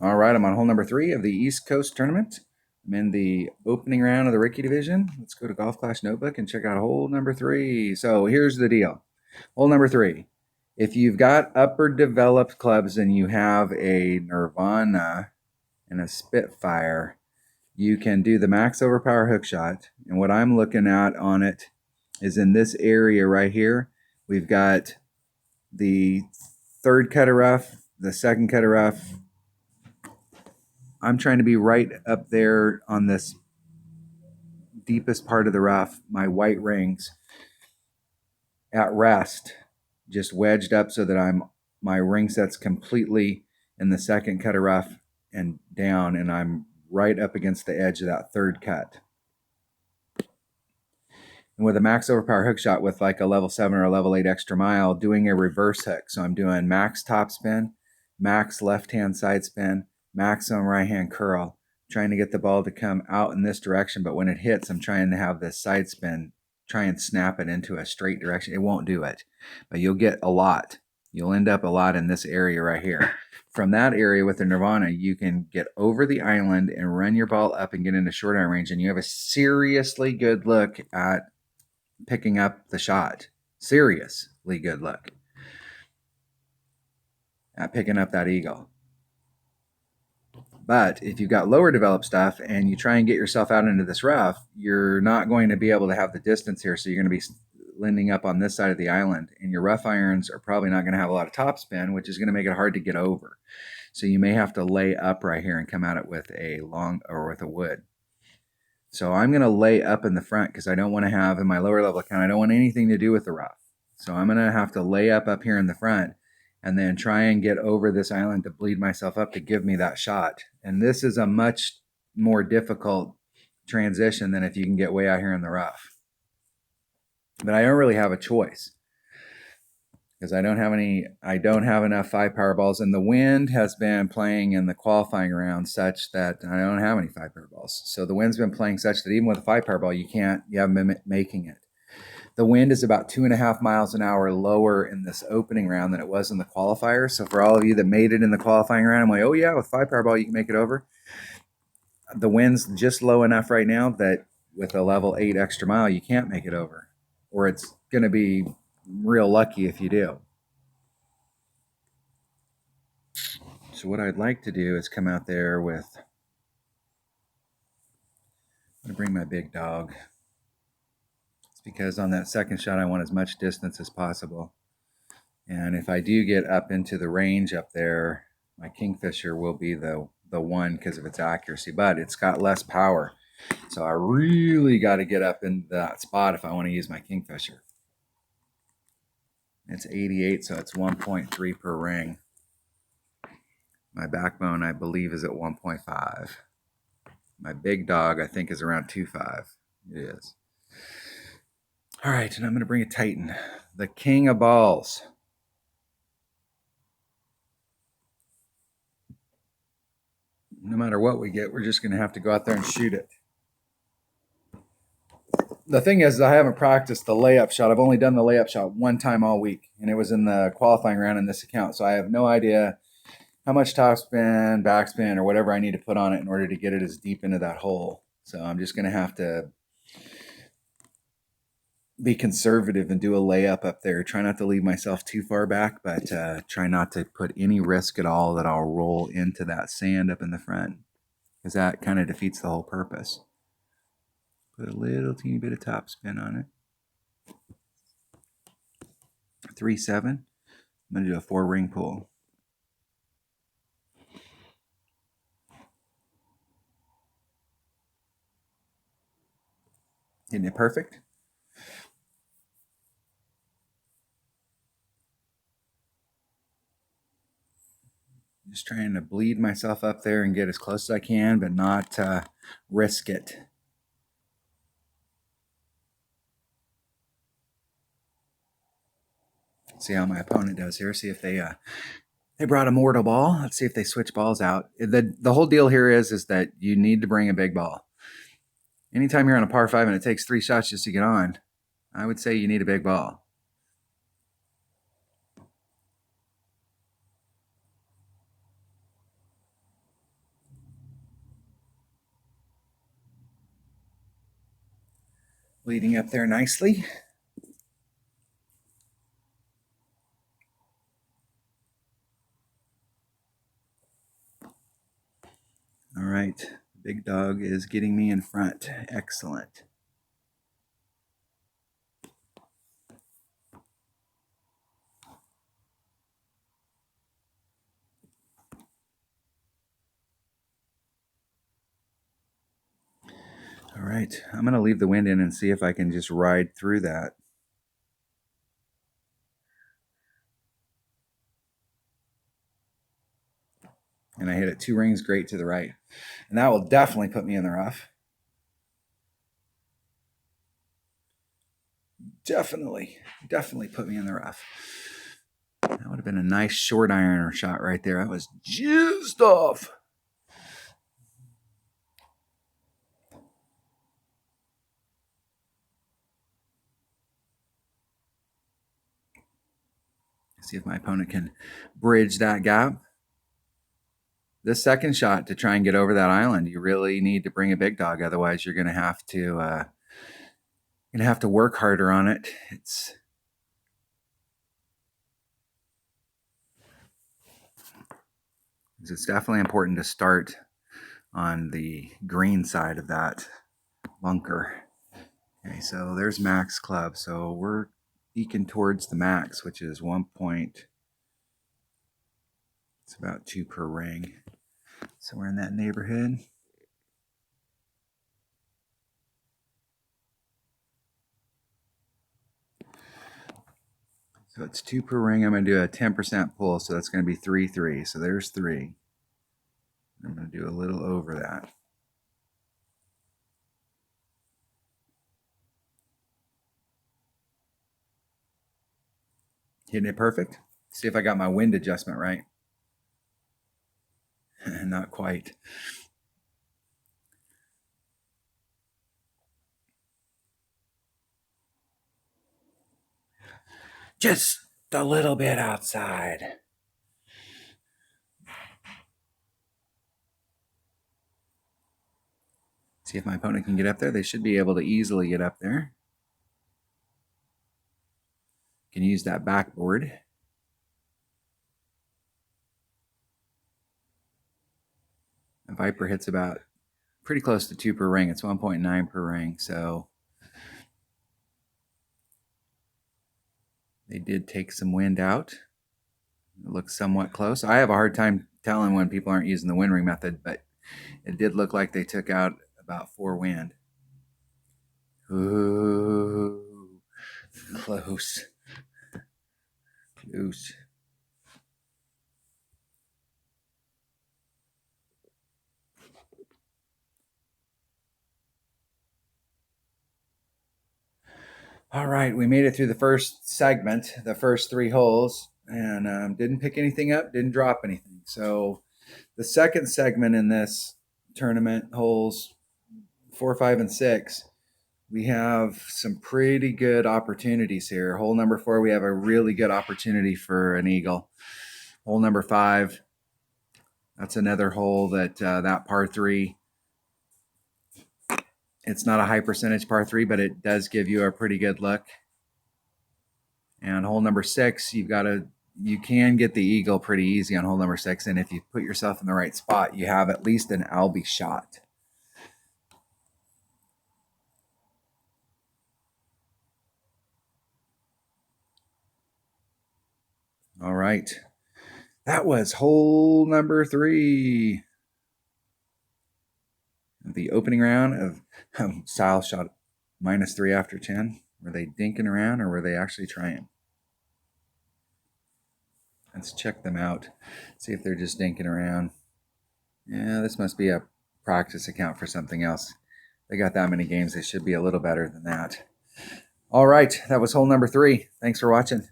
All right, I'm on hole number 3 of the East Coast Tournament. I'm in the opening round of the Ricky Division. Let's go to Golf Clash Notebook and check out hole number 3. So here's the deal. Hole number 3. If you've got upper developed clubs and you have a Nirvana and a Spitfire, you can do the max overpower hook shot. And what I'm looking at on it is in this area right here, we've got the third cut of rough, the second cut of rough. I'm trying to be right up there on this deepest part of the rough, my white rings at rest, just wedged up so that my ring set's completely in the second cut of rough and down, and I'm right up against the edge of that third cut. And with a max overpower hook shot with like a level 7 or a level 8 extra mile, doing a reverse hook. So I'm doing max top spin, max left hand side spin, maximum right hand curl, trying to get the ball to come out in this direction. But when it hits, I'm trying to have this side spin, try and snap it into a straight direction. It won't do it, but you'll get a lot. You'll end up a lot in this area right here. From that area with the Nirvana, you can get over the island and run your ball up and get into short iron range, and you have a seriously good look at picking up the shot. Seriously good look at picking up that eagle. But if you've got lower developed stuff and you try and get yourself out into this rough, you're not going to be able to have the distance here. So you're going to be landing up on this side of the island, and your rough irons are probably not going to have a lot of top spin, which is going to make it hard to get over. So you may have to lay up right here and come at it with a long or with a wood. So I'm going to lay up in the front because I don't want to have, in my lower level account, I don't want anything to do with the rough. So I'm going to have to lay up here in the front and then try and get over this island to bleed myself up to give me that shot. And this is a much more difficult transition than if you can get way out here in the rough. But I don't really have a choice because I don't have enough 5 power balls, and the wind has been playing in the qualifying round such that I don't have any 5 power balls. So the wind's been playing such that even with a 5 power ball, you haven't been making it. The wind is about 2.5 miles an hour lower in this opening round than it was in the qualifier. So for all of you that made it in the qualifying round, I'm like, oh yeah, with 5 power ball, you can make it over. The wind's just low enough right now that with a level 8 extra mile, you can't make it over, or it's going to be real lucky if you do. So what I'd like to do is come out there with, I'm going to bring my big dog. It's because on that second shot, I want as much distance as possible. And if I do get up into the range up there, my Kingfisher will be the one because of its accuracy, but it's got less power. So I really got to get up in that spot if I want to use my Kingfisher. It's 88, so it's 1.3 per ring. My backbone, I believe, is at 1.5. My big dog, I think, is around 2.5. It is. All right, and I'm going to bring a Titan, the king of balls. No matter what we get, we're just going to have to go out there and shoot it. The thing is, I haven't practiced the layup shot. I've only done the layup shot one time all week, and it was in the qualifying round in this account. So I have no idea how much topspin, backspin, or whatever I need to put on it in order to get it as deep into that hole. So I'm just going to have to be conservative and do a layup up there. Try not to leave myself too far back, but try not to put any risk at all that I'll roll into that sand up in the front, because that kind of defeats the whole purpose. Put a little teeny bit of top spin on it. 3-7. I'm going to do a 4-ring pull. Isn't it perfect? Just trying to bleed myself up there and get as close as I can, but not risk it. See how my opponent does here. See if they brought a mortal ball. Let's see if they switch balls out. The whole deal here is that you need to bring a big ball. Anytime you're on a par 5 and it takes 3 shots just to get on, I would say you need a big ball. leading up there nicely. All right, big dog is getting me in front. Excellent. All right, I'm going to leave the wind in and see if I can just ride through that. And I hit it 2 rings great to the right. And that will definitely put me in the rough. Definitely put me in the rough. That would have been a nice short iron shot right there. That was jizzed off. See if my opponent can bridge that gap. This second shot to try and get over that island, you really need to bring a big dog. Otherwise, you're going to have to work harder on it. It's definitely important to start on the green side of that bunker. Okay, so there's max club. So we're eking towards the max, which is 1 point. It's about 2 per ring. So we're in that neighborhood. So it's 2 per ring. I'm going to do a 10% pull. So that's going to be 3-3. So there's 3. I'm going to do a little over that. Hitting it perfect. See if I got my wind adjustment right. Not quite. Just a little bit outside. See if my opponent can get up there. They should be able to easily get up there. Can use that backboard. The Viper hits about pretty close to 2 per ring. It's 1.9 per ring. So they did take some wind out. It looks somewhat close. I have a hard time telling when people aren't using the wind ring method, but it did look like they took out about 4 wind. Ooh, close. Close. All right, we made it through the first segment, the first 3 holes, and didn't pick anything up, didn't drop anything. So the second segment in this tournament, holes 4, 5, and 6, we have some pretty good opportunities here. Hole number 4, we have a really good opportunity for an eagle. Hole number 5, that's another hole that that par 3. It's not a high percentage par 3, but it does give you a pretty good look. And hole number 6, you can get the eagle pretty easy on hole number 6. And if you put yourself in the right spot, you have at least an Albie shot. All right. That was hole number 3. The opening round of Sile shot -3 after 10. Were they dinking around or were they actually trying? Let's check them out. See if they're just dinking around. Yeah, this must be a practice account for something else. They got that many games. They should be a little better than that. All right. That was hole number 3. Thanks for watching.